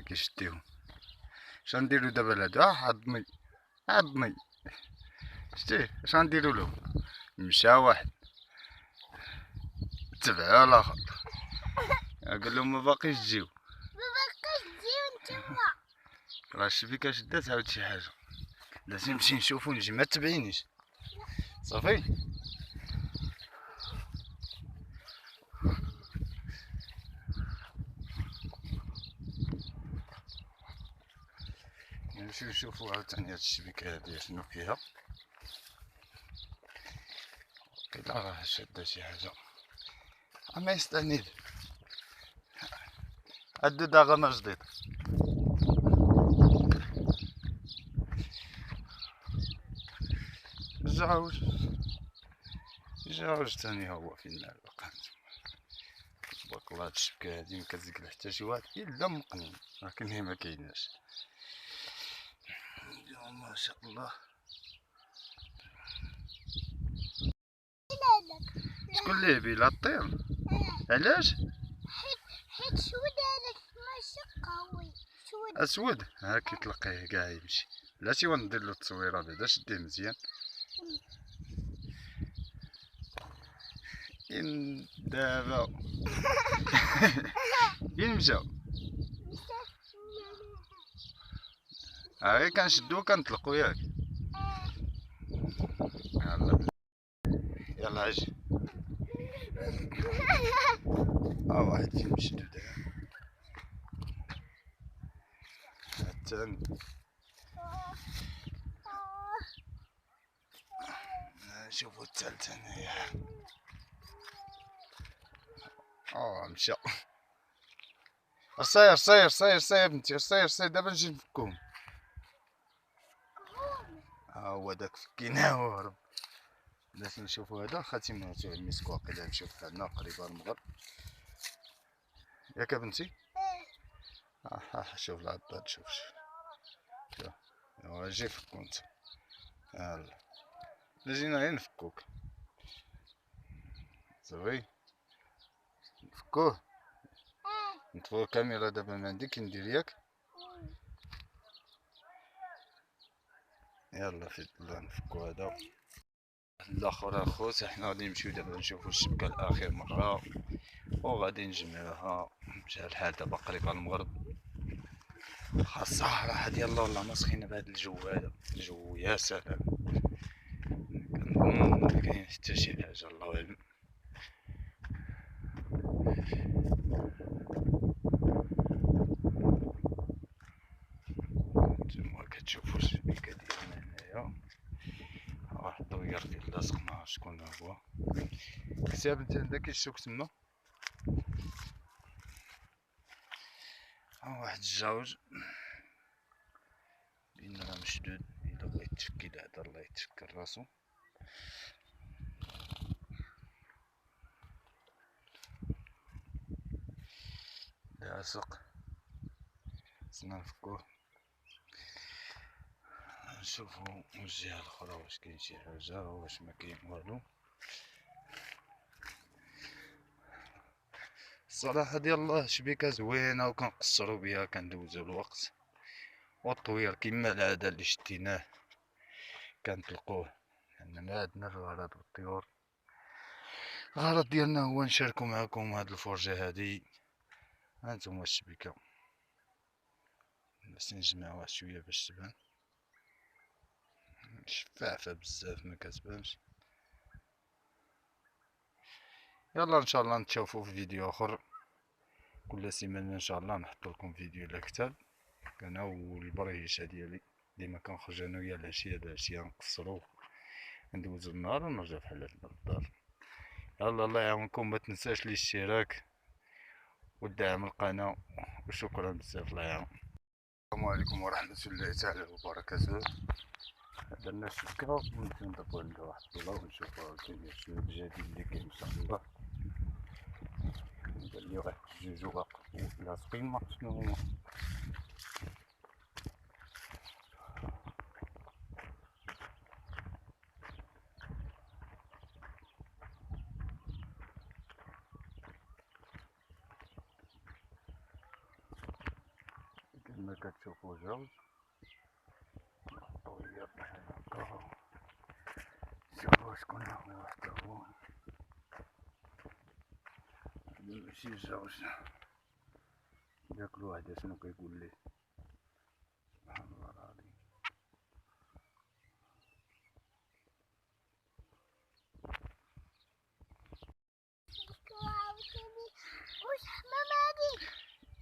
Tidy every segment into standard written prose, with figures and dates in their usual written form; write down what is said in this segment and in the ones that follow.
كيشديهم. شنديرو دابا لهادو؟ عضمي عضمي، شتيه اش غنديرو له؟ مشى واحد تبعو الاخر، قال لهم ما باقيش تجيو. نتوما راه الشبيكه شدات عاود شي حاجه، لازم نمشي نشوفو نجي، ما تبعينيش صافي. نمشيو نشوفو عاوتاني هاد الشبيكه هادي شنو فيها، قيلا راه شاده شي حاجه. اما يستنيد هادو داغا ما جديد. جاوج تاني هو فين بقى. تبارك الله هاد الشبكه هادي مكتزكل حتى شي واحد الا مقنين، ولكن هي مكايناش. ما شاء الله. شكون اللي بلا طير؟ علاش؟ حيت سود هذاك ماشي قوي. اسود ها كيتلقيه كاع يمشي. بلاتي وندير له التصويره بعدا، شديه مزيان. إن دابا فين مشاو؟ غير كنشدو كنطلقو ياك. يلا اجي. واحد فين مشدو دابا الثاني. نشوفو الثالث هنايا. مشى. سير سير سير سير بنتي، سير سير دابا نجي نفكوهم. هو داك فكيناه وهرب. بلاتي نشوفو هذا خاتماتو المسك، واقيلا نشوف عندنا قريبه المغرب ياك بنتي. شوف العضاد، شوف شوف. ايوا جي فكو انت. يلا جينا غير نفكوك صافي. نفكوه نطفيو الكاميرا دابا، ما عندي كندير ياك. يلا في الله نفكو هذا الاخر. اخوت حنا غادي نمشيو دابا نشوفو الشبكه لاخر مره وغادي نجمعوها. مشى الحال دابا قريبه المغرب. خاصة راحة ديال الله والله ما سخينا بهاد الجو هذا. الجو يا سلام، كنظن مكاين حتى شي حاجة الله أعلم. نتوما كتشوفو الشبيكة ديالنا هنايا، واحد الدوير ديال لاصق معرفت شكون هو. كتاب انت عندك الشوك تما. واحد الجوج بين راه مشدود، الا بغا يتفكي الهدر الله يتفكر راسو. لاصق خصنا نفكوه. نشوفو من الجهة الأخرى واش كاين شي حاجة واش مكاين والو. الصراحة ديال الله شبيكة زوينة وكنقصرو بها كندوزو الوقت، والطوير كيما العادة اللي شديناه كنطلقوه، لأن ما عندنا في الغرض والطيور. الغرض ديالنا هو نشاركو معاكم هاد الفرجة هادي. هانتوما الشبيكة بس نجمعوها شوية باش تبان شفافة بزاف، ما كتبانش. يلا ان شاء الله نتشوفو في فيديو اخر. كل سيمانه ان شاء الله نحط لكم فيديو على كتاب. انا والبريشه ديالي ديما كنخرج انا ويا العشيه نقصرو، ندوزو النهار ونرجع بحال هكا للدار. يلا الله يعاونكم، ما تنساش الاشتراك والدعم القناه، وشكرا بزاف الله يعاون. السلام عليكم ورحمه الله تعالى وبركاته. درنا الشبكه ونمشيو ندبرو عند واحد الله ونشوفو كاين شنو الجديد اللي كاين ان شاء الله. قال لي واحد جوج واقف لاصقين ما عرفت شنو هما. كما كتشوفوا جوج طويل هكا. شوفوا شكون هو حتى هو، ماشي جوج. ياكل واحد شنو كيقول ليه سبحان الله العظيم.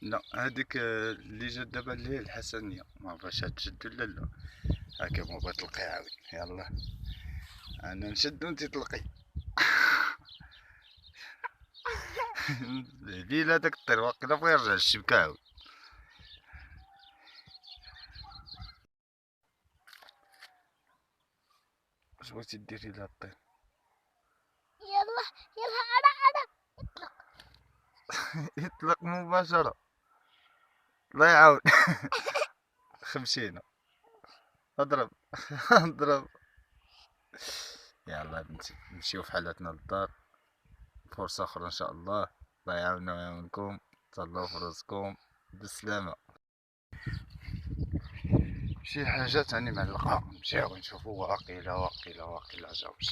لا هذيك اللي جات دابا اللي هي الحسنيه، ما عرفتش تشد ولا لا. هاكا بابا تلقي عاود. يلا انا نشد وانت تلقي. بيل هذاك الطير واقيلا بغا يرجع للشبكه عاود. اش بغيتي ديري لهاد الطير؟ يلا يلا انا اطلق. يطلق مباشره. الله يعاود. خمسينا. اضرب. اضرب. يلا بنتي نمشيو في حالتنا للدار، فرصة أخرى إن شاء الله. الله يعاوننا ويعاونكم. تهلاو في راسكم بالسلامة. شي حاجة تاني معلقة، نمشيو نشوفو واقيلا جوج.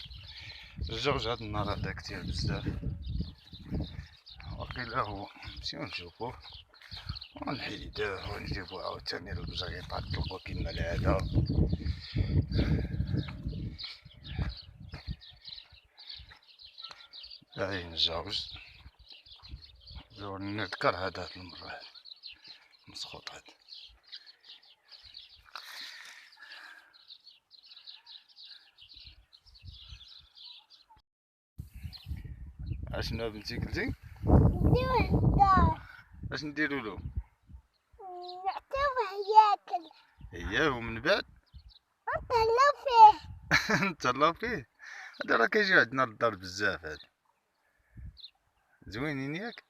الجوج هاد النهار هدا كتير بزاف، واقيلا هو. نمشيو نشوفوه ونحيدوه ونجيبو عاوتاني للبجريطة نطلقو كيما العادة. باين الجوج نذكر هاد المرة هادي مسخوط هاد. اشنو بنتي قلتي؟ نديرو الدار، اش نديرولو؟ نعطيوه ياكل. اييه ومن بعد نتهلاو فيه. نتهلاو فيه. هذا راه كيجيو عندنا للدار بزاف هاد، زوينين ياك.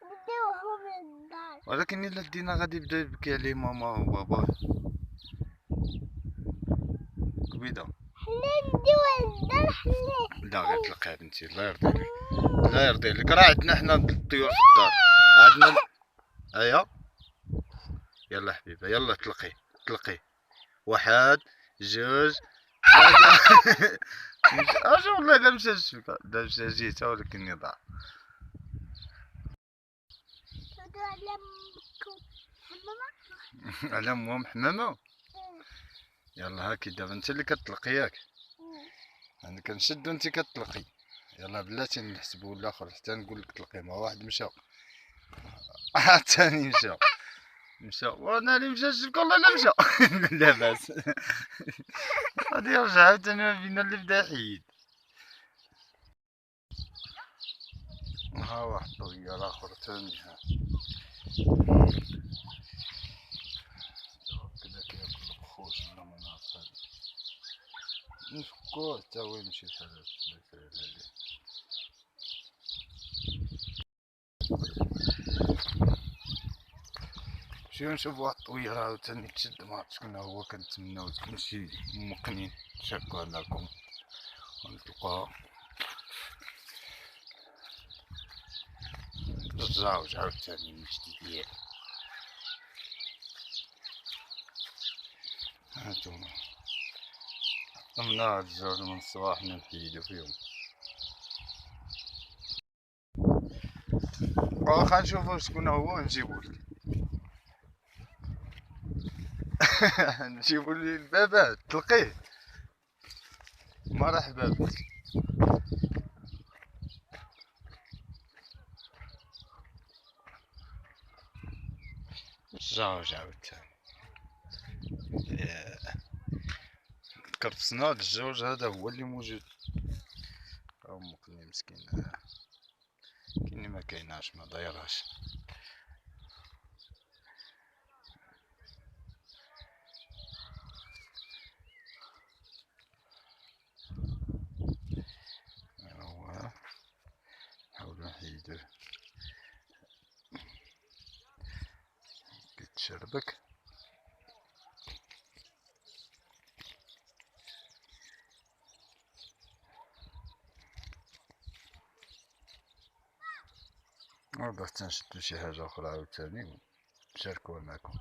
نديوهم للدار. ولكن الا دينا غادي يبدا يبكي عليه ماما وباباه. كبيده. حنا نديوه للدار حنا. لا غير تلقاه بنتي الله يرضي عليك. الله يرضي عليك، راه عندنا حنا الطيور في الدار عندنا. ايا يلا حبيبه يلا تلقيه. تلقيه واحد جوج ثلاثة. اش والله لا مشى الشبكة، لا مشى جيتها ولكن ضاع. على مهم حمامة. يلا هاكي دابا انت اللي كتطلقي ياك، انا كنشد وانت كتطلقي. يلا بلاتي نحسبو الاخر حتى نقول لك طلقي. ما واحد مشى الثاني مشى وانا اللي مشى الشبكة والله لا مشى. لا باس. غادي يرجع عاوتاني ما بينا اللي بدا يحيد. ها واحد طويل اخر ثاني ها كدا كياكل البخوش ولا ما نعرف هذا. نفكوه حتى هو يمشي بحال هكا الله يسهل عليه. نمشيو نشوف واحد الطويرة عاوتاني تشد، معرفت شكون هو. كنتمناو تكون شي مقنين شكوها لكم ونتلقاها. الزاوج عاوتاني من جديد. هانتوما طمنا هاد الزوج من الصباح نحيدو فيهم. واخا نشوفو شكون هو نجيبولك. نجيبو لي البابات تلقيه. مرحبا بك. الزوج عاوتاني كرفسنا هاد الزوج هذا هو اللي موجود. راهو مقني مسكين، كايني ما كايناش ما دايرهاش. هو نحاولو نحيدوه كيتشربك. ودابا حتى نشدو شي حاجة أخرى عاوتاني نشاركوها معاكم.